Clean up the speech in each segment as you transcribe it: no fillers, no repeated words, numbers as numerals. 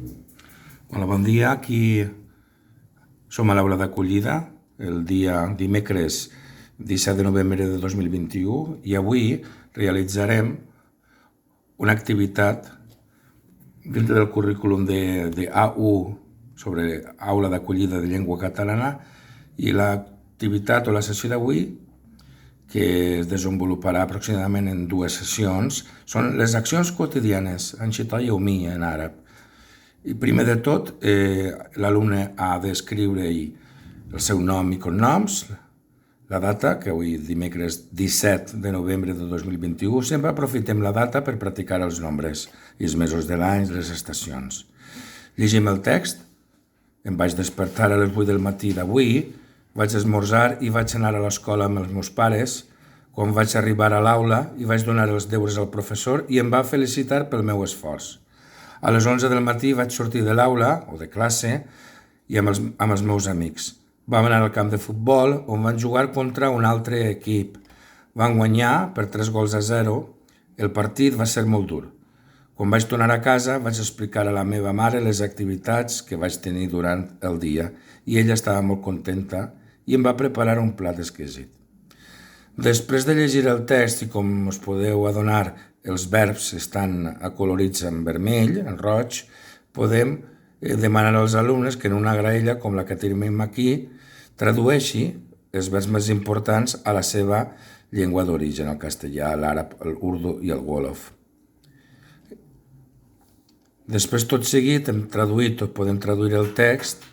Hola, bon dia. Aquí som a l'aula d'acollida, el dia dimecres 17 de novembre de 2021, i avui realitzarem una activitat dintre del currículum de A1 sobre aula d'acollida de llengua catalana, i l'activitat o la sessió d'avui, que es desenvoluparà aproximadament en 2 sessions, són les accions quotidianes, en xità yaomi en àrab. I primer de tot, l'alumne ha d'escriure-hi el seu nom i cognoms, la data, que avui dimecres 17 de novembre de 2021, sempre aprofitem la data per practicar els nombres i els mesos de l'any, les estacions. Llegim el text. Em vaig despertar a les 8 del matí d'avui, vaig esmorzar i vaig anar a l'escola amb els meus pares. Quan vaig arribar a l'aula i vaig donar els deures al professor i em va felicitar pel meu esforç. A les 11 del matí vaig sortir de l'aula, o de classe, i amb els meus amics. Vam anar al camp de futbol, on van jugar contra un altre equip. Van guanyar per 3-0. El partit va ser molt dur. Quan vaig tornar a casa, vaig explicar a la meva mare les activitats que vaig tenir durant el dia, i ella estava molt contenta i em va preparar un plat exquisit. Després de llegir el text, i com us podeu adonar, els verbs estan acolorits en vermell, en roig, podem demanar als alumnes que en una graella com la que tenim aquí tradueixi els verbs més importants a la seva llengua d'origen, el castellà, l'àrab, l'urdu i el wolof. Després, tot seguit, podem traduir el text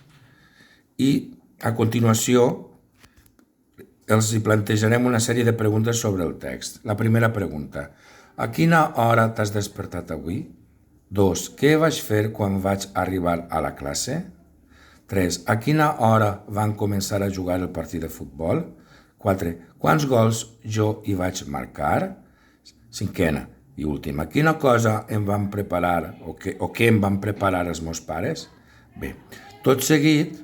i, a continuació, els plantejarem una sèrie de preguntes sobre el text. La primera pregunta: a quina hora t'has despertat avui? 2. Què vaig fer quan vaig arribar a la classe? 3. A quina hora van començar a jugar el partit de futbol? 4. Quants gols jo hi vaig marcar? 5a i última: quina cosa em van preparar o què em van preparar els meus pares? Bé, tot seguit,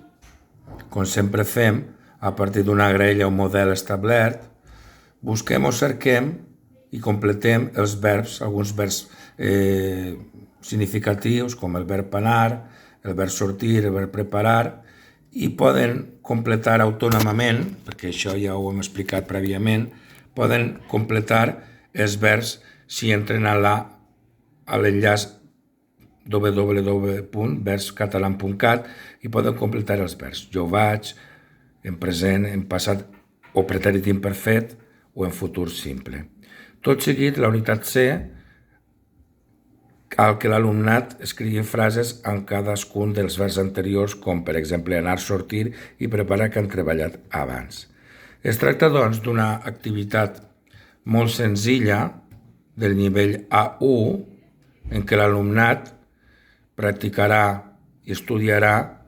com sempre fem, a partir d'una graella o model establert, busquem o cerquem i completem els verbs, alguns verbs significatius, com el verb anar, el verb sortir, el verb preparar, i poden completar autònomament, perquè això ja ho hem explicat prèviament, poden completar els verbs si entren a l'enllaç www.verbscatalan.cat i poden completar els verbs. Jo vaig, en present, en passat o pretèrit imperfet o en futur simple. Tot seguit, la unitat C, cal que l'alumnat escrigui frases en cadascun dels verbs anteriors, com per exemple anar, sortir i preparar, que han treballat abans. Es tracta, doncs, d'una activitat molt senzilla del nivell A1, en què l'alumnat practicarà i estudiarà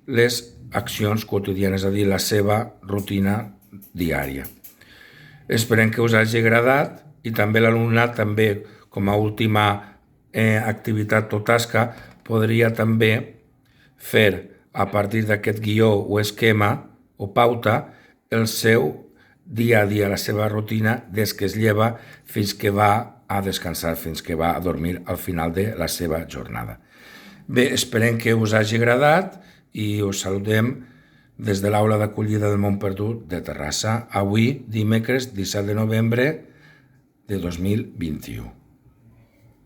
les accions quotidianes, és a dir, la seva rutina diària. Esperem que us hagi agradat, i també l'alumnat, també com a última activitat o tasca, podria també fer, a partir d'aquest guió o esquema o pauta, el seu dia a dia, la seva rutina, des que es lleva fins que va a descansar, fins que va a dormir al final de la seva jornada. Bé, esperem que us hagi agradat i us saludem des de l'aula d'acollida del Mont Perdut de Terrassa, avui dimecres 17 de novembre de 2021.